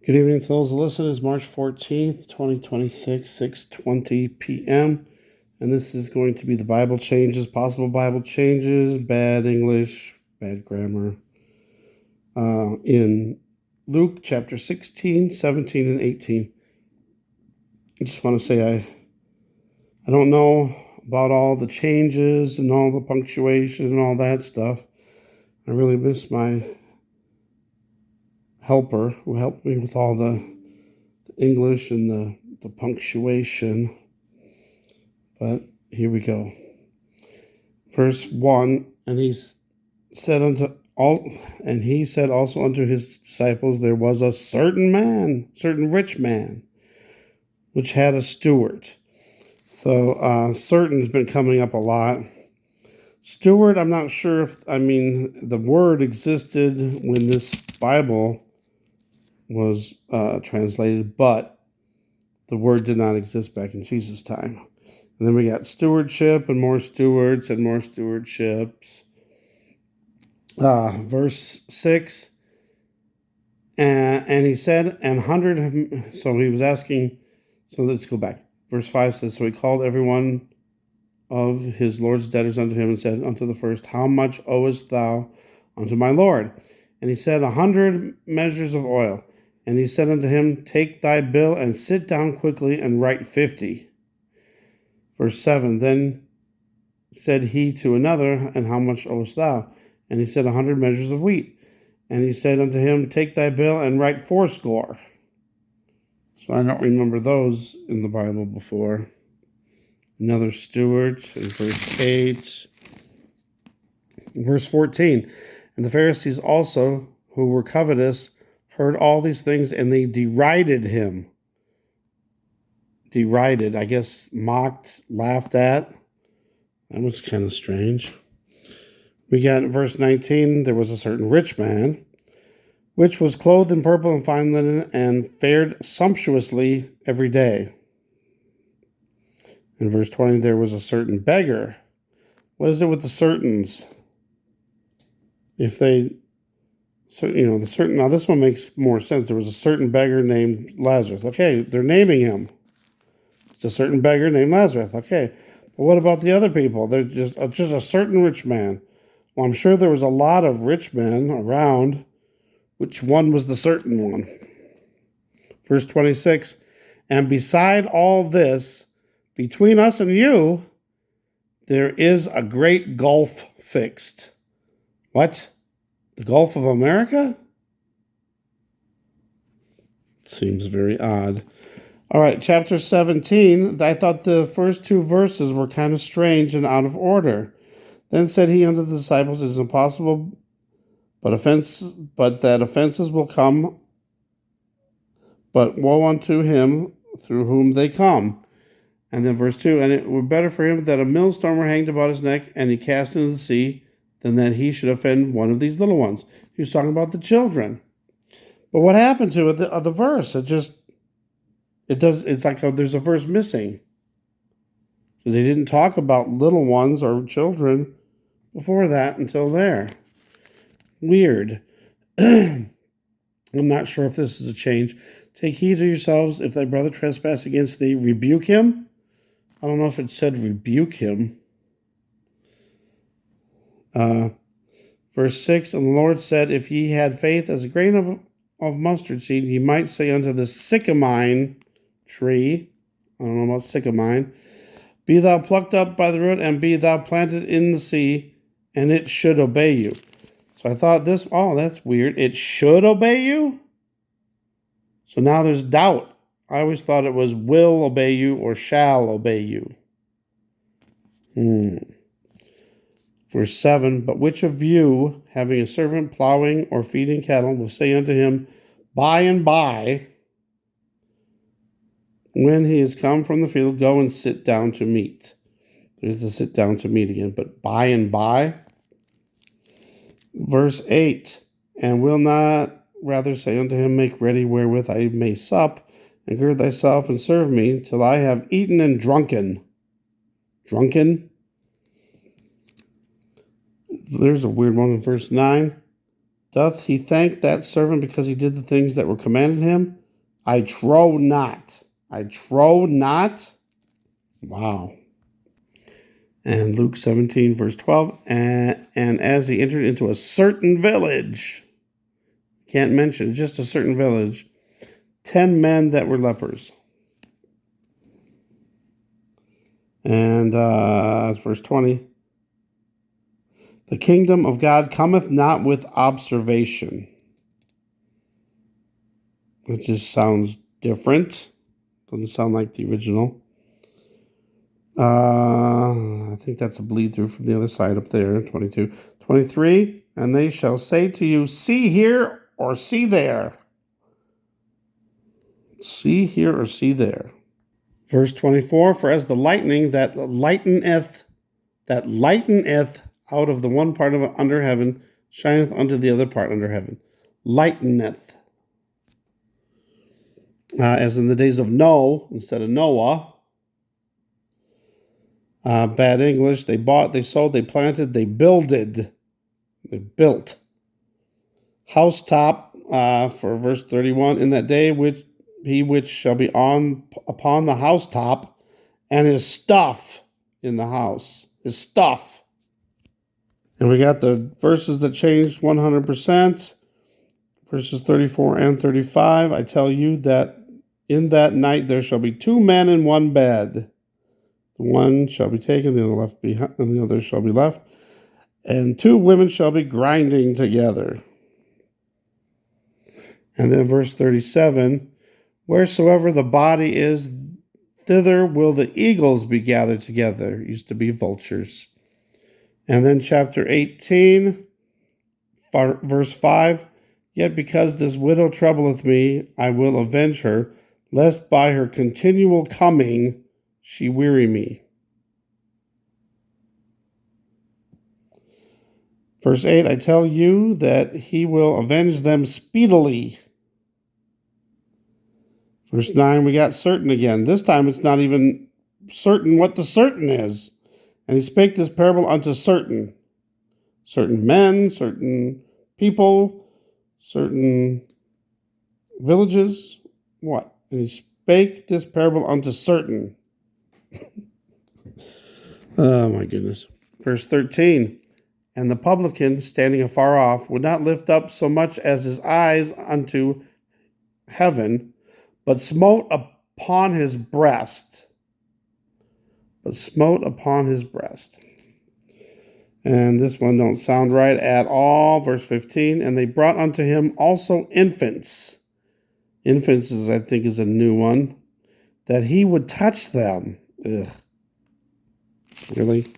Good evening to those listening. It's March 14th, 2026, 6:20 p.m. And this is going to be the Bible changes, possible Bible changes, bad English, bad grammar, in Luke chapter 16, 17, and 18. I just want to say I don't know about all the changes and all the punctuation and all that stuff. I really miss my helper who helped me with all the English and the punctuation. But here we go. Verse 1, and he said also unto his disciples, there was a certain rich man, which had a steward. So certain's been coming up a lot. Steward, I'm not sure the word existed when this Bible was translated, but the word did not exist back in Jesus' time. And then we got stewardship and more stewards and more stewardships. Verse 6, and he said, so he was asking, so let's go back. Verse 5 says, so he called every one of his Lord's debtors unto him and said unto the first, how much owest thou unto my Lord? And he said, 100 measures of oil. And he said unto him, take thy bill and sit down quickly and write 50. Verse 7, then said he to another, and how much owest thou? And he said, 100 measures of wheat. And he said unto him, take thy bill and write 80. So I don't remember those in the Bible before. Another steward in verse 8. Verse 14, and the Pharisees also, who were covetous, heard all these things, and they derided him. Derided, I guess, mocked, laughed at. That was kind of strange. We got in verse 19, there was a certain rich man, which was clothed in purple and fine linen, and fared sumptuously every day. In verse 20, there was a certain beggar. What is it with the certains? Now this one makes more sense. There was a certain beggar named Lazarus. Okay, they're naming him. It's a certain beggar named Lazarus. Okay, but what about the other people? They're just a certain rich man. Well, I'm sure there was a lot of rich men around. Which one was the certain one? Verse 26, and beside all this, between us and you, there is a great gulf fixed. What? The Gulf of America? Seems very odd. All right, chapter 17. I thought the first two verses were kind of strange and out of order. Then said he unto the disciples, it is impossible, but that offenses will come, but woe unto him through whom they come. And then verse 2, and it were better for him that a millstone were hanged about his neck, and he cast into the sea, than that he should offend one of these little ones. He was talking about the children. But what happened to the verse? It's like there's a verse missing. Because they didn't talk about little ones or children before that until there. Weird. I'm not sure if this is a change. Take heed to yourselves. If thy brother trespass against thee, rebuke him. I don't know if it said rebuke him. Verse 6, and the Lord said, if ye had faith as a grain of mustard seed, ye might say unto the sycamine tree, I don't know about sycamine, be thou plucked up by the root, and be thou planted in the sea, and it should obey you. So I thought that's weird. It should obey you? So now there's doubt. I always thought it was will obey you or shall obey you. Verse 7, but which of you, having a servant plowing or feeding cattle, will say unto him, by and by, when he is come from the field, go and sit down to meat. There's the sit down to meat again, but by and by. Verse 8, and will not rather say unto him, make ready wherewith I may sup, and gird thyself and serve me, till I have eaten and drunken. There's a weird one in verse 9. Doth he thank that servant because he did the things that were commanded him? I trow not. I trow not. Wow. And Luke 17, verse 12. And as he entered into a certain village, can't mention, just a certain village, 10 men that were lepers. And verse 20. The kingdom of God cometh not with observation. It just sounds different. Doesn't sound like the original. I think that's a bleed through from the other side up there, 22. 23, and they shall say to you, see here or see there. See here or see there. Verse 24, for as the lightning that lighteneth out of the one part of under heaven, shineth unto the other part under heaven. Lighteneth. As in the days of Noah, instead of Noah. Bad English. They bought, they sold, they planted, they builded. They built. Housetop, for verse 31, in that day which shall be upon the housetop, and his stuff in the house. His stuff. And we got the verses that changed 100%. Verses 34 and 35. I tell you that in that night there shall be 2 men in one bed. The one shall be taken, the other left behind, and the other shall be left. And 2 women shall be grinding together. And then verse 37, wheresoever the body is, thither will the eagles be gathered together. It used to be vultures. And then chapter 18, verse 5, yet because this widow troubleth me, I will avenge her, lest by her continual coming she weary me. Verse 8, I tell you that he will avenge them speedily. Verse 9, we got certain again. This time it's not even certain what the certain is. And he spake this parable unto certain men, certain people, certain villages. What? And he spake this parable unto certain. Oh my goodness. Verse 13. And the publican, standing afar off, would not lift up so much as his eyes unto heaven, but smote upon his breast. And this one don't sound right at all. Verse 15. And they brought unto him also infants. Infants is, I think, is a new one. That he would touch them. Ugh. Really?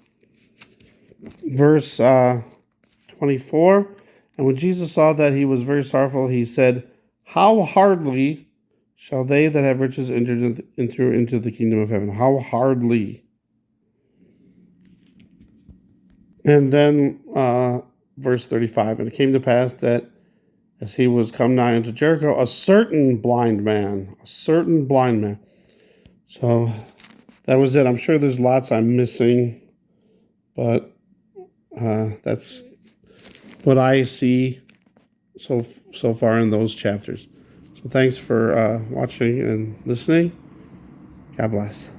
Verse 24, and when Jesus saw that he was very sorrowful, he said, how hardly shall they that have riches enter into the kingdom of heaven? How hardly? And then verse 35, and it came to pass that as he was come nigh unto Jericho, a certain blind man. So that was it. I'm sure there's lots I'm missing, but that's what I see so far in those chapters. So thanks for watching and listening. God bless.